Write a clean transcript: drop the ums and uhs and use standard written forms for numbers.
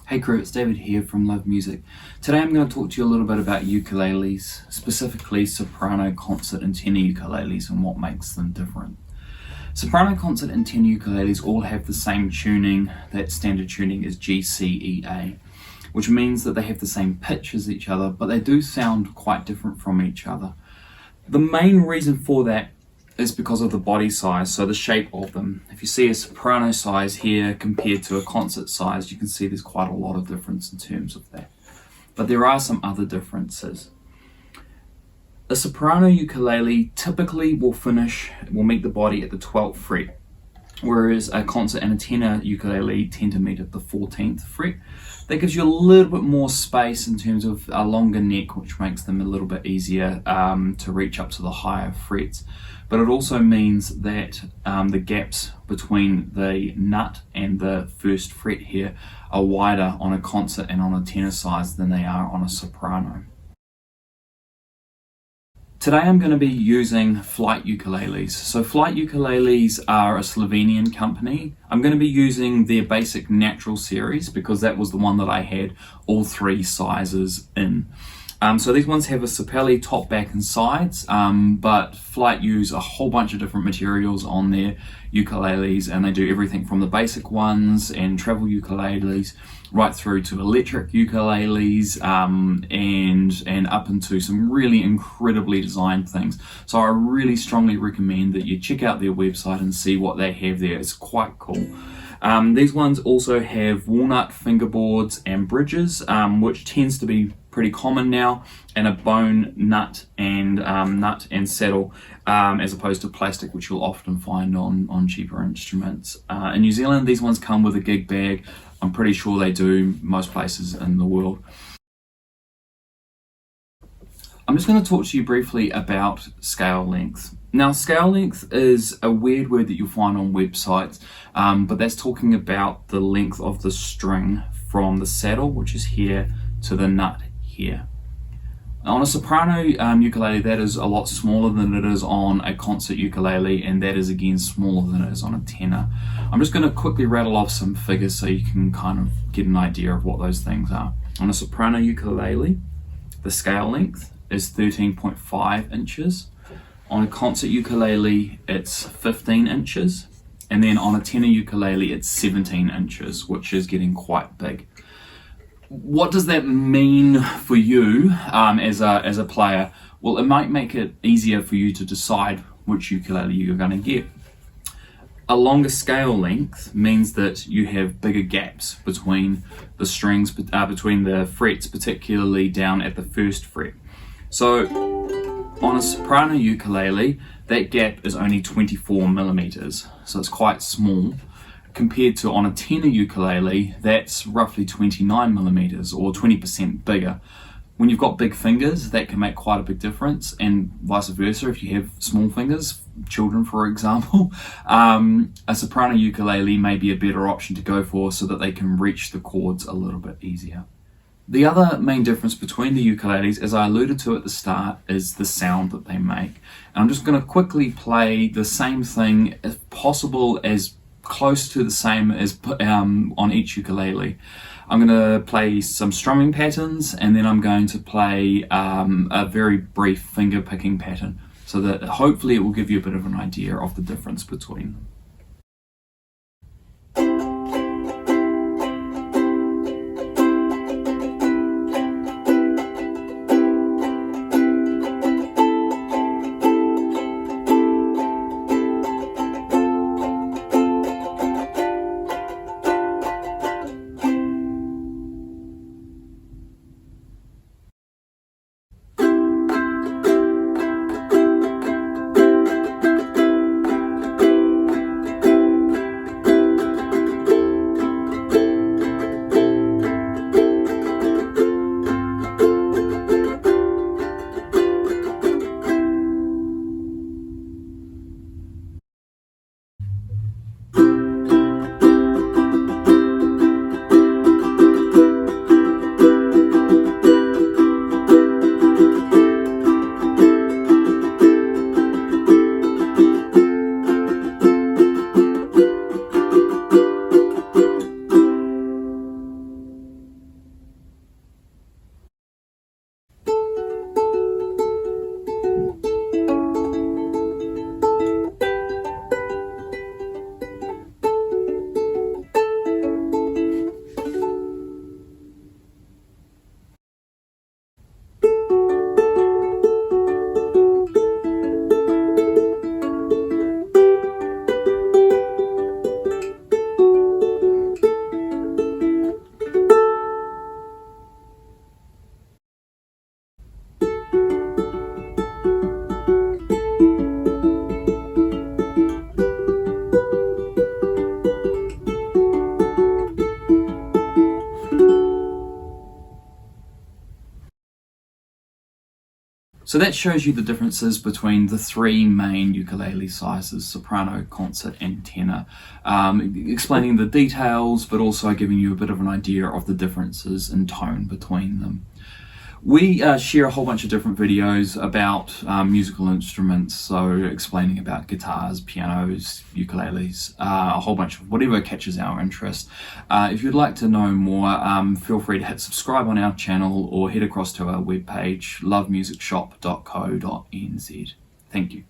Hey crew, it's David here from Love Music. Today I'm going to talk to you a little bit about ukuleles, specifically soprano, concert and tenor ukuleles and what makes them different. Soprano, concert and tenor ukuleles all have the same tuning. That standard tuning is G, C, E, A, which means that they have the same pitch as each other, but they do sound quite different from each other. The main reason for that is because of the body size, so the shape of them. If you see a soprano size here compared to a concert size, you can see there's quite a lot of difference in terms of that. But there are some other differences. A soprano ukulele typically will meet the body at the 12th fret, whereas a concert and a tenor ukulele tend to meet at the 14th fret. That gives you a little bit more space in terms of a longer neck, which makes them a little bit easier to reach up to the higher frets. But it also means that the gaps between the nut and the first fret here are wider on a concert and on a tenor size than they are on a soprano. Today I'm going to be using Flight ukuleles. So Flight ukuleles are a Slovenian company. I'm going to be using their basic natural series because that was the one that I had all three sizes in. So these ones have a sapelli top, back and sides, but Flight use a whole bunch of different materials on their ukuleles, and they do everything from the basic ones and travel ukuleles right through to electric ukuleles and up into some really incredibly designed things. So I really strongly recommend that you check out their website and see what they have there. It's quite cool. These ones also have walnut fingerboards and bridges, which tends to be pretty common now, and a bone nut and saddle, as opposed to plastic, which you'll often find on cheaper instruments. In New Zealand, these ones come with a gig bag. I'm pretty sure they do most places in the world. I'm just going to talk to you briefly about scale length. Now, scale length is a weird word that you'll find on websites, but that's talking about the length of the string from the saddle, which is here, to the nut here. On a soprano ukulele, that is a lot smaller than it is on a concert ukulele, and that is again smaller than it is on a tenor. I'm just going to quickly rattle off some figures so you can kind of get an idea of what those things are. On a soprano ukulele, the scale length is 13.5 inches. On a concert ukulele, it's 15 inches. And then on a tenor ukulele, it's 17 inches, which is getting quite big. What does that mean for you as a player? Well, it might make it easier for you to decide which ukulele you're going to get. A longer scale length means that you have bigger gaps between the strings, between the frets, particularly down at the first fret. So on a soprano ukulele, that gap is only 24 millimeters, so it's quite small. Compared to on a tenor ukulele, that's roughly 29 millimeters or 20% bigger. When you've got big fingers, that can make quite a big difference, and vice versa if you have small fingers, children for example. A soprano ukulele may be a better option to go for so that they can reach the chords a little bit easier. The other main difference between the ukuleles, as I alluded to at the start, is the sound that they make. And I'm just going to quickly play the same thing, if possible, as close to the same as on each ukulele. I'm going to play some strumming patterns, and then I'm going to play a very brief finger picking pattern, so that hopefully it will give you a bit of an idea of the difference between them. So that shows you the differences between the three main ukulele sizes: soprano, concert, and tenor, explaining the details, but also giving you a bit of an idea of the differences in tone between them. We share a whole bunch of different videos about musical instruments, so explaining about guitars, pianos, ukuleles, a whole bunch of whatever catches our interest. If you'd like to know more, feel free to hit subscribe on our channel or head across to our webpage, lovemusicshop.co.nz. Thank you.